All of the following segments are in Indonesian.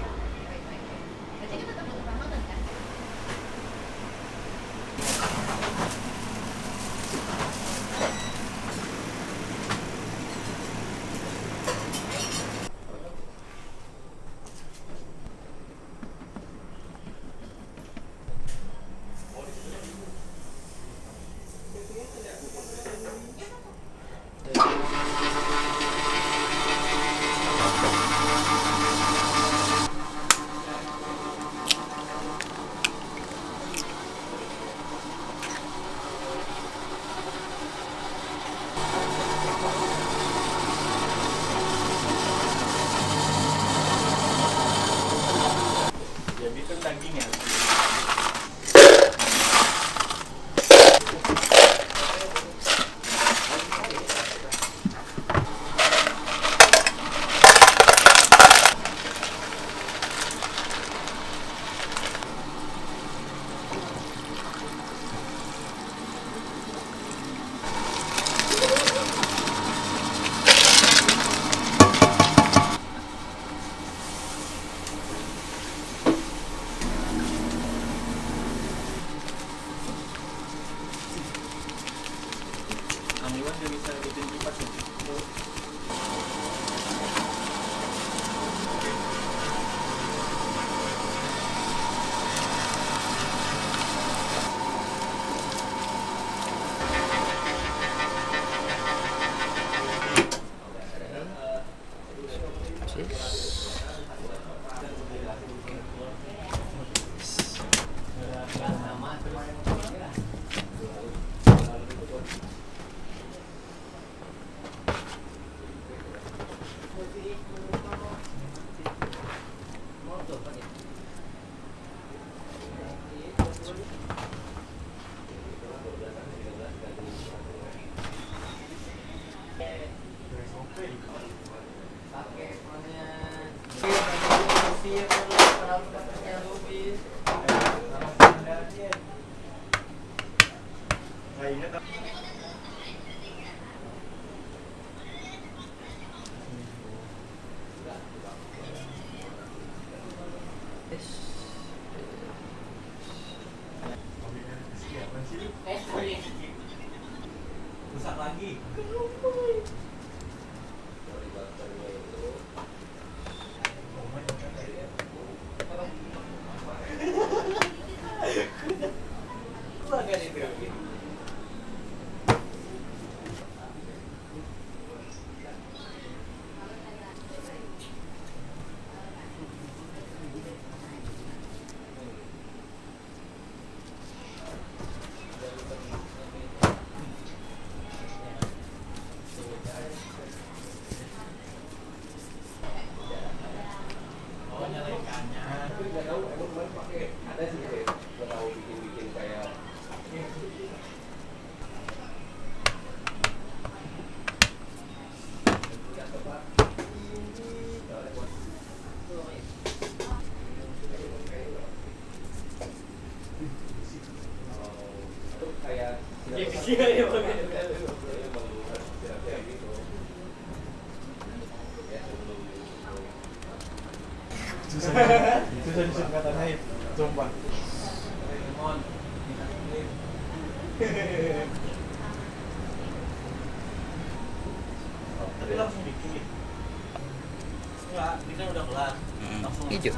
Berarti kita tetap butuh Ramadan kan? Jadi itu dagingnya. Amiwan juga bisa bikin kipas ya. Rusak lagi. Susah disebut kata naik, sumpah. Tapi langsung bikin. Enggak, ini kan udah kelar. Langsung hijau.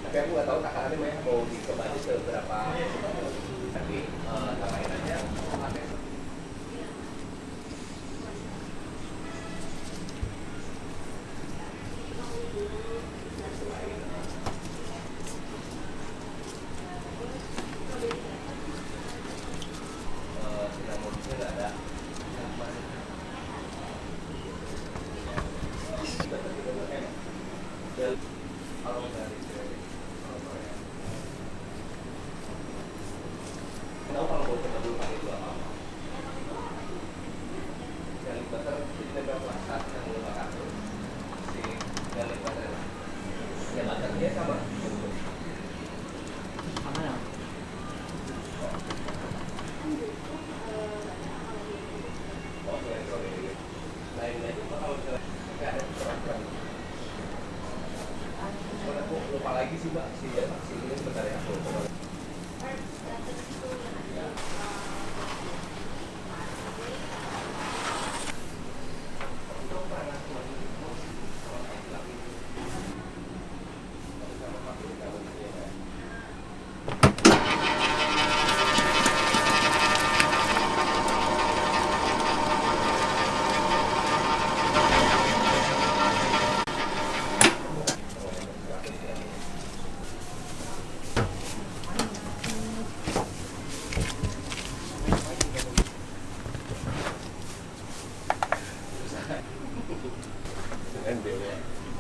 Tapi aku nggak tahu takarannya mau dikembali seberapa. Tapi tambahin aja. Cinnamon-nya nggak ada. Kalau dari tahu kalau mau coba dulu pakai dua apa? Garlic butter itu lebih masak yang belum makan tuh. Si garlic butter. Ya butter dia sama. Sama ya? Oh, sorry. Lain-lain itu kalau misalnya nggak ada kurang-kurang. Aku lupa lagi sih mbak, si ini sebentar ya aku.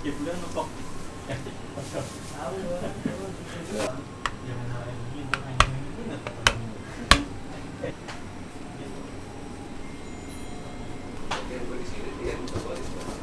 Ibu kan ngepok. Tahu. Yang menarik gitu hanya ini nggak tahu. Gue di sini dia coba di sini.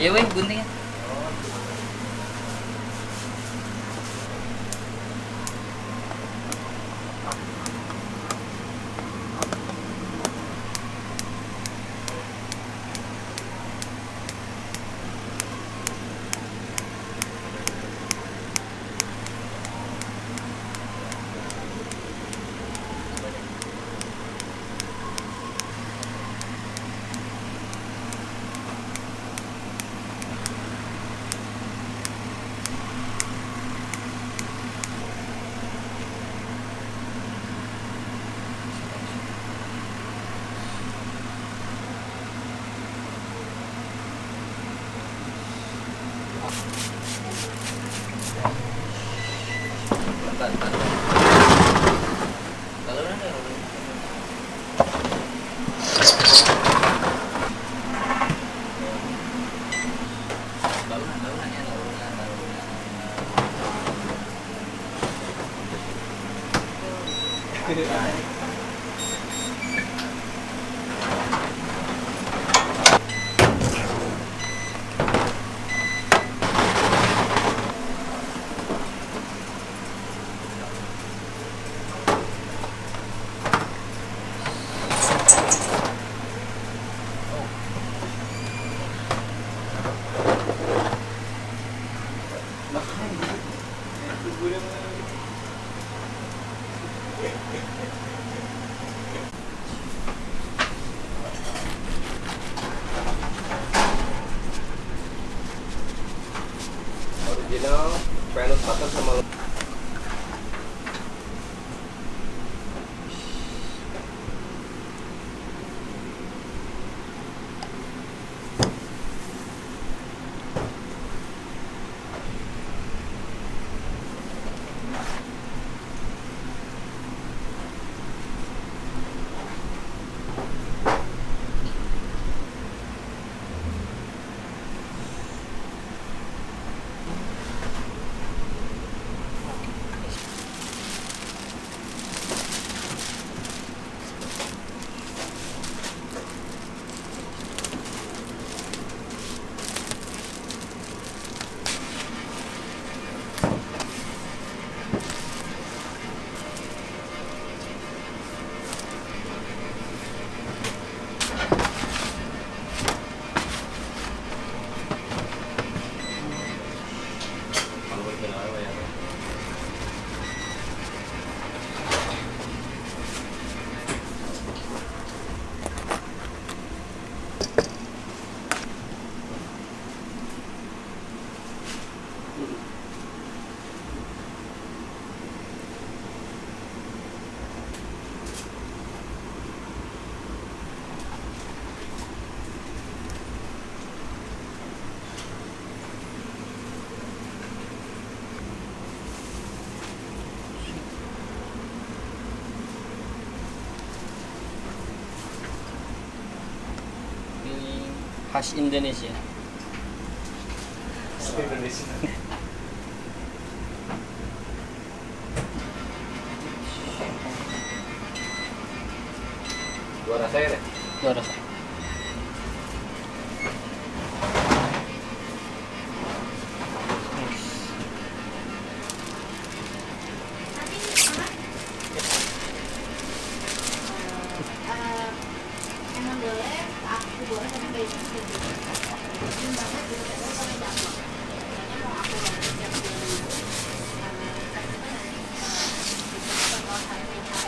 Ya weh guntingnya. Bentar. Lalu nanti balunan ya, original peanut butter sama Ini khas Indonesia. Indonesia. Dua rasa ya, Nek? Dua rasa. emang boleh aku boleh tapi baiknya sedikit banget gitu tapi kalau tidak mau soalnya mau aku banget setiap bulan itu kalau saya minta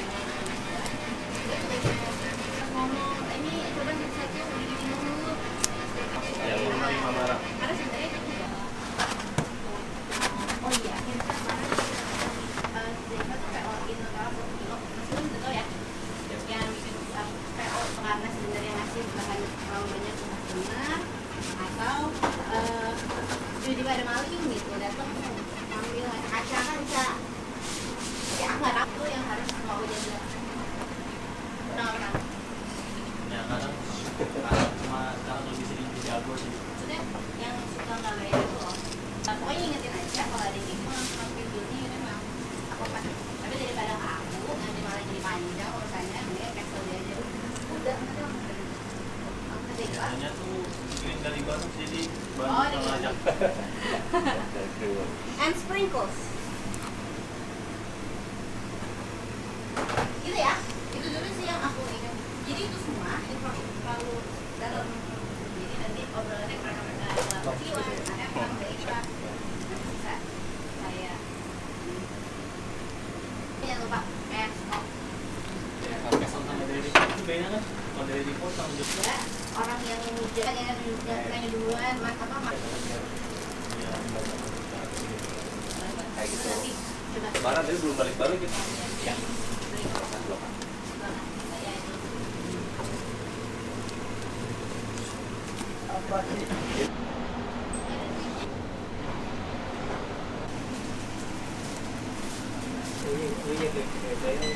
ngomong ini coba satu begini dulu Yang mana yang marah? karena sebenarnya itu juga oh iya kita kemarin Zeka tuh PO in total 1 kilo meskipun udah tau ya yang bikin PO karena sebenarnya ngasih bahan terlalu banyak entah benar atau tiba-tiba ada maling gitu datang ngambil kaca kan bisa ya nggak tahu yang harus mau jaga benar Ya kadang cuma sekarang lebih sering dijago sih. maksudnya yang suka nggak bayar itu loh pokoknya ingetin aja kalau ada yang mau ngambil dunia ini memang apa tapi daripada aku nanti malah jadi panjang urusannya mending cancel dia aja udah nanti aku Asik, Pak. Biasanya tuh bikin dari Bandung jadi Oh, Bandung di sama aja. And sprinkles. Gitu ya. Itu dulu sih yang aku ingat. Jadi itu semua itu terlalu dalam. Jadi nanti obrolannya karena Iwan, Evan, Deika, bisa kayak jangan lupa stop. Ya, Kesel sama dari itu beda kan? Kalau dari Depot sama Jogja. Ya, orang yang jalannya duluan, mas. Ya, Kayak gitu. Nanti coba. Lebaran tadi belum balik-balik gitu. Ya. Kan belum. Apa sih? Ini kayak